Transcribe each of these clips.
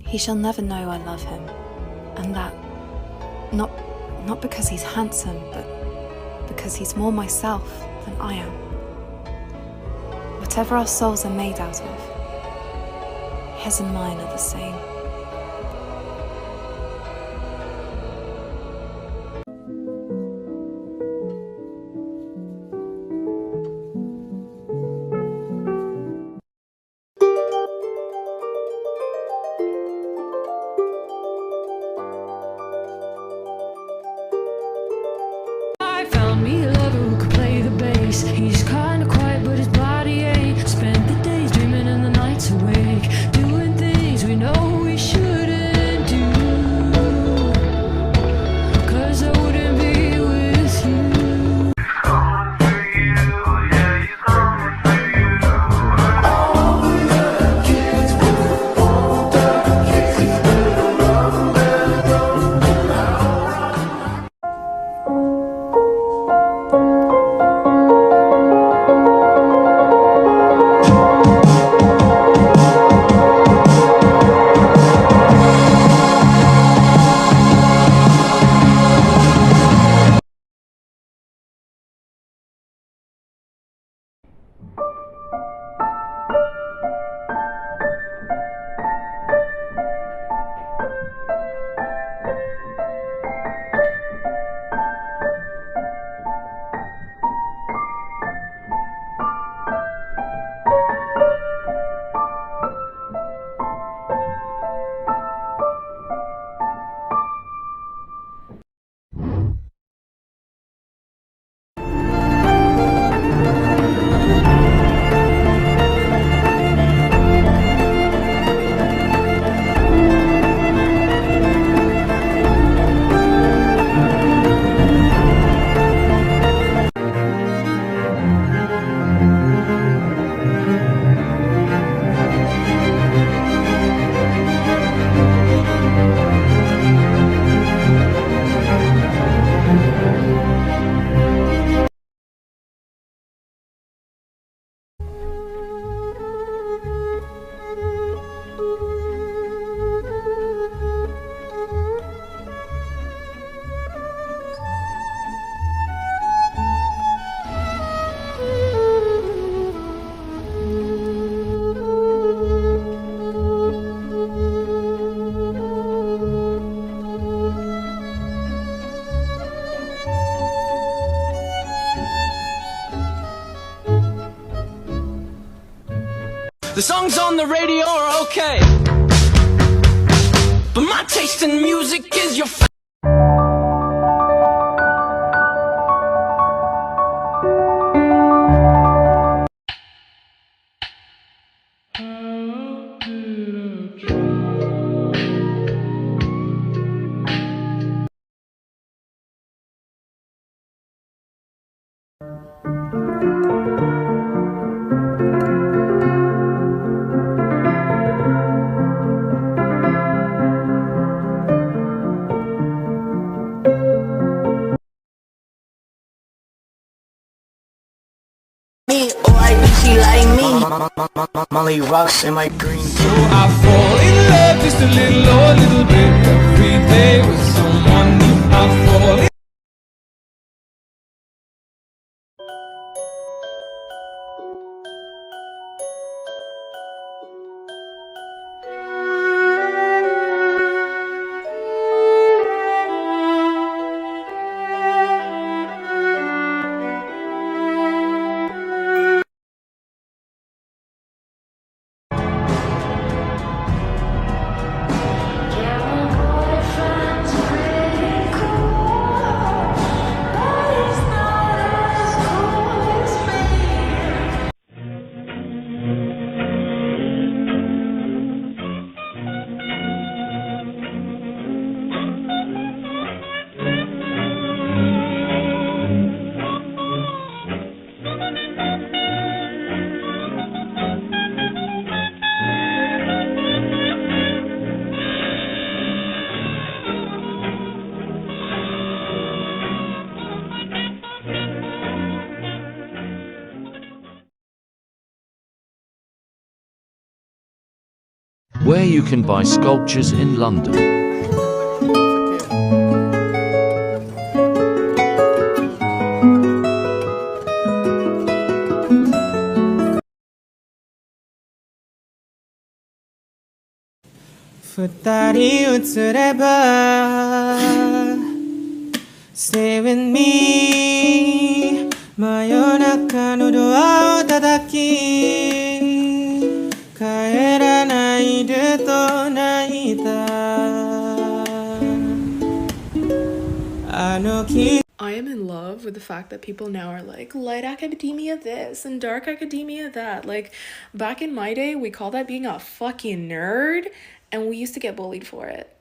He shall never know I love him, and that, not because he's handsome, but because he's more myself than I am. Whatever our souls are made out of, his and mine are the same. Me a lover who could play the bass. He's kinda quiet but his body ain't. Spent the days dreaming and the nights awake, doing things we know we shouldn't do, 'cause I wouldn't be with you. Coming for you, yeah, he's coming for you. All the kids will, all the kids will run their gun. The songs on the radio are okay, but my taste in music is your me, or I think she like me. Molly rocks in my green tea. So I fall in love just a little bit every day with someone new. I fall in where you can buy sculptures in London. Stay with me 真夜中のドアを叩き帰らないでと泣いたあの日 I am in love with the fact that people now are like, light academia this and dark academia that. Like, back in my day, we called that being a fucking nerd, and we used to get bullied for it.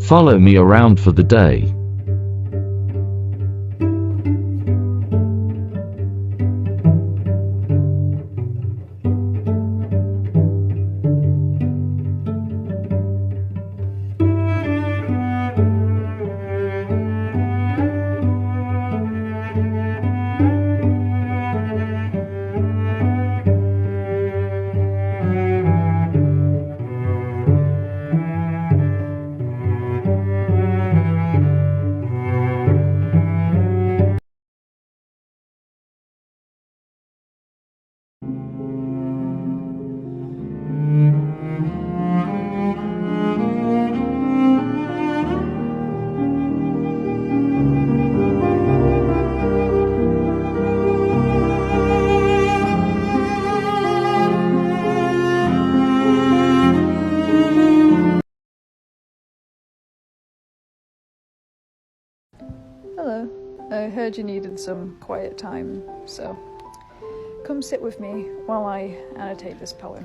Follow me around for the day. Hello. I heard you needed some quiet time, so come sit with me while I annotate this poem.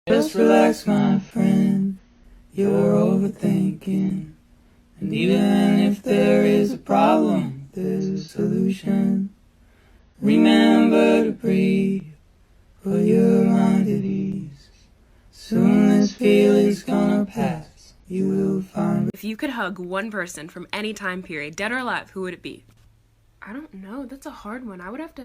Just relax, my friend, you're overthinking. And even if there is a problem, there's a solution. Remember to breathe, put your mind at ease. Soon this feeling's gonna pass, you will find. If you could hug one person from any time period, dead or alive, who would it be? I don't know, that's a hard one. I would have to...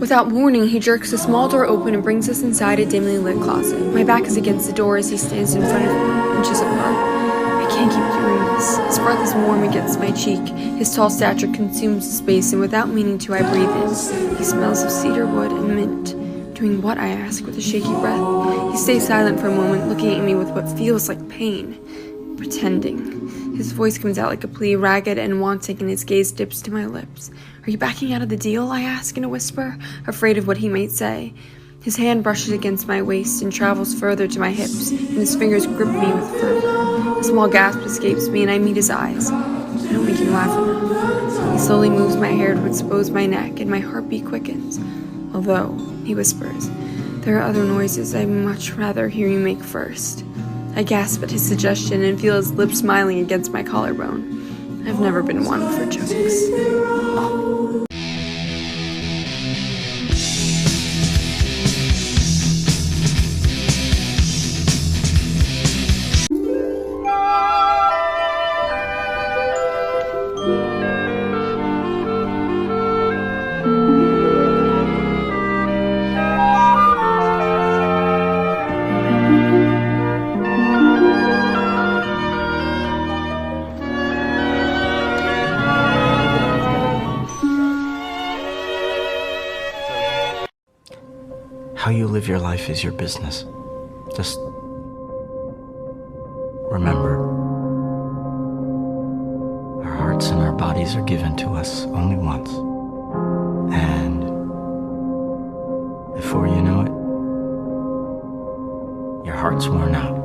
Without warning, he jerks a small door open and brings us inside a dimly lit closet. My back is against the door as he stands in front of me, inches apart. I can't keep doing this. His breath is warm against my cheek. His tall stature consumes the space, and without meaning to, I breathe in. He smells of cedar wood and mint. Doing what, I ask with a shaky breath. He stays silent for a moment, looking at me with what feels like pain. Pretending. His voice comes out like a plea, ragged and wanting, and his gaze dips to my lips. Are you backing out of the deal? I ask in a whisper, afraid of what he might say. His hand brushes against my waist and travels further to my hips, and his fingers grip me with fervor. A small gasp escapes me, and I meet his eyes. I don't make him laugh enough. He slowly moves my hair to expose my neck, and my heartbeat quickens. Although, he whispers, there are other noises I'd much rather hear you make first. I gasp at his suggestion and feel his lips smiling against my collarbone. I've never been one for jokes. How you live your life is your business. Just remember, our hearts and our bodies are given to us only once. And before you know it, your heart's worn out.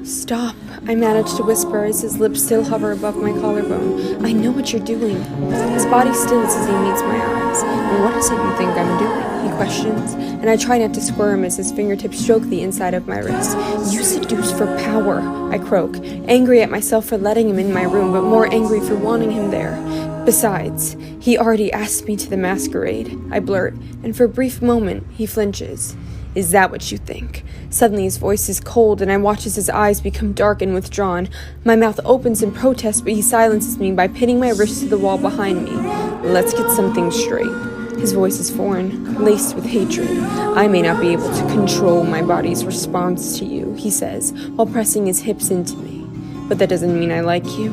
Stop, I manage to whisper as his lips still hover above my collarbone. I know what you're doing. His body stills as he meets my eyes. And what is it you think I'm doing? He questions, and I try not to squirm as his fingertips stroke the inside of my wrist. You seduce for power, I croak, angry at myself for letting him in my room, but more angry for wanting him there. Besides, he already asked me to the masquerade, I blurt, and for a brief moment, he flinches. Is that what you think? Suddenly his voice is cold, and I watch as his eyes become dark and withdrawn. My mouth opens in protest, but he silences me by pinning my wrist to the wall behind me. Let's get something straight. His voice is foreign, laced with hatred. I may not be able to control my body's response to you, he says, while pressing his hips into me. But that doesn't mean I like you.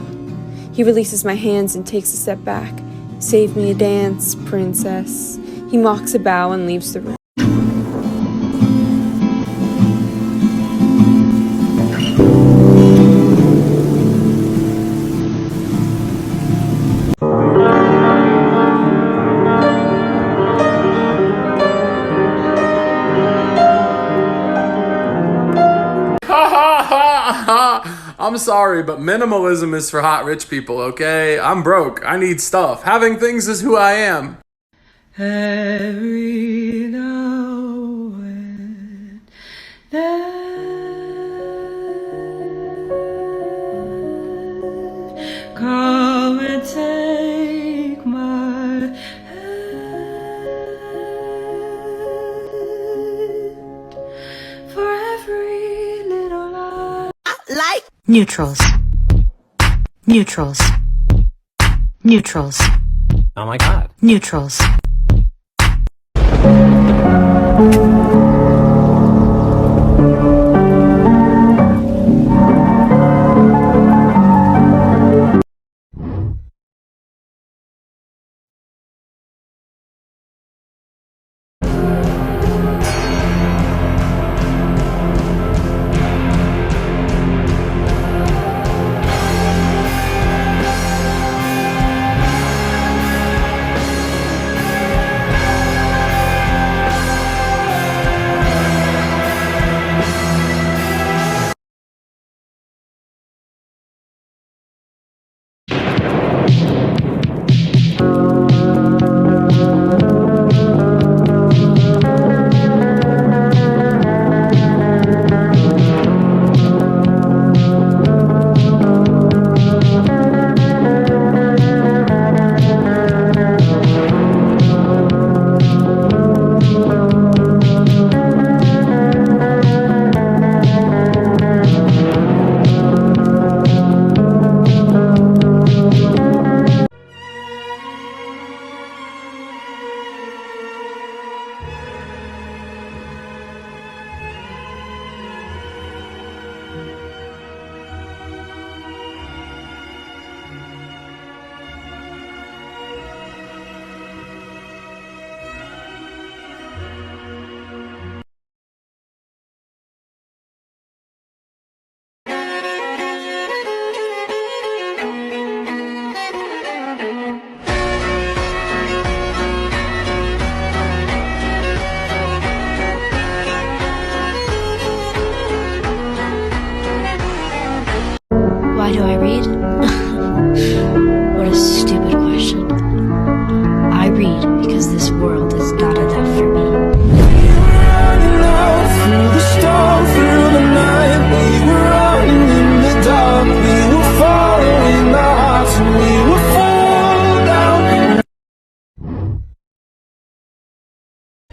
He releases my hands and takes a step back. Save me a dance, princess. He mocks a bow and leaves the room. I'm sorry, but minimalism is for hot rich people, okay? I'm broke. I need stuff. Having things is who I am. Every now and then, come and take my hand for every little lie. Like neutrals. Neutrals. Neutrals. Oh my god. Neutrals.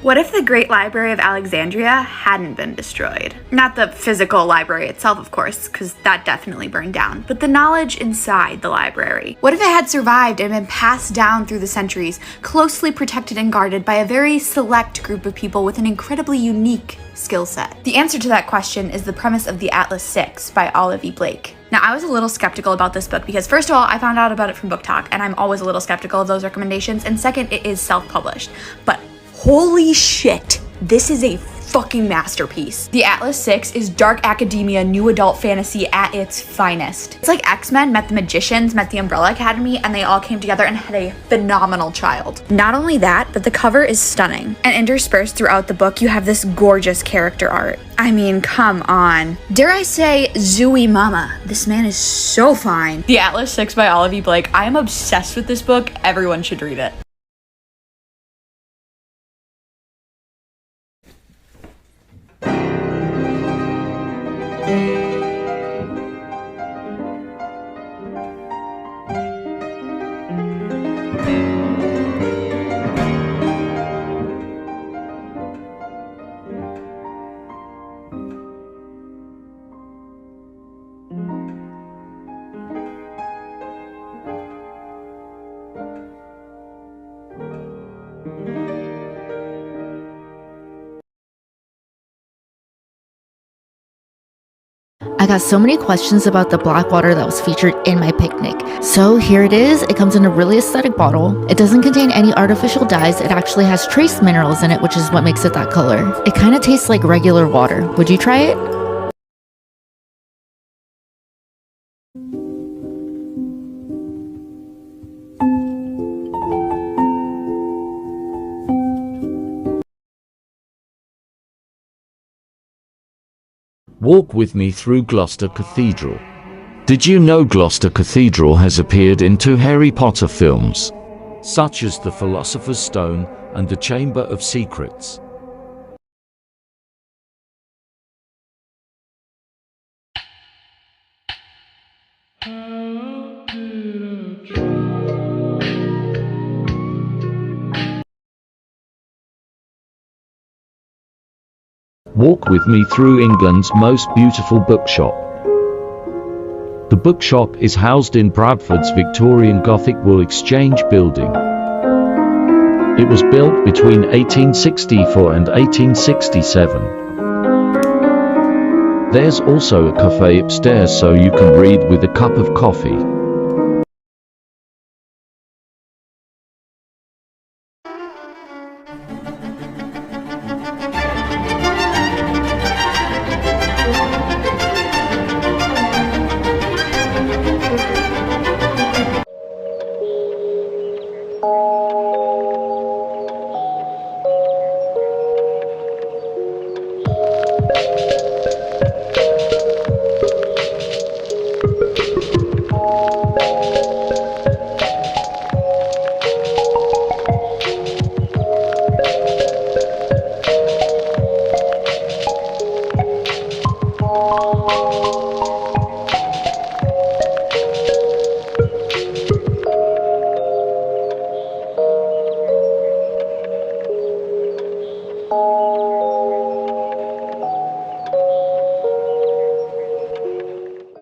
What if the Great Library of Alexandria hadn't been destroyed? Not the physical library itself, of course, because that definitely burned down, but the knowledge inside the library. What if it had survived and been passed down through the centuries, closely protected and guarded by a very select group of people with an incredibly unique skill set? The answer to that question is the premise of The Atlas 6 by Olive E. Blake. Now, I was a little skeptical about this book because, first of all, I found out about it from Book Talk, and I'm always a little skeptical of those recommendations, and second, it is self-published. But holy shit, this is a fucking masterpiece. The Atlas 6 is dark academia, new adult fantasy at its finest. It's like X-Men met the Magicians, met the Umbrella Academy, and they all came together and had a phenomenal child. Not only that, but the cover is stunning. And interspersed throughout the book, you have this gorgeous character art. I mean, come on. Dare I say, Zooey Mama. This man is so fine. The Atlas 6 by Olive E. Blake. I am obsessed with this book. Everyone should read it. I got so many questions about the black water that was featured in my picnic. So here it is. It comes in a really aesthetic bottle. It doesn't contain any artificial dyes. It actually has trace minerals in it, which is what makes it that color. It kind of tastes like regular water. Would you try it? Walk with me through Gloucester Cathedral. Did you know Gloucester Cathedral has appeared in 2 Harry Potter films, such as The Philosopher's Stone and The Chamber of Secrets? Walk with me through England's most beautiful bookshop. The bookshop is housed in Bradford's Victorian Gothic Wool Exchange building. It was built between 1864 and 1867. There's also a cafe upstairs so you can read with a cup of coffee.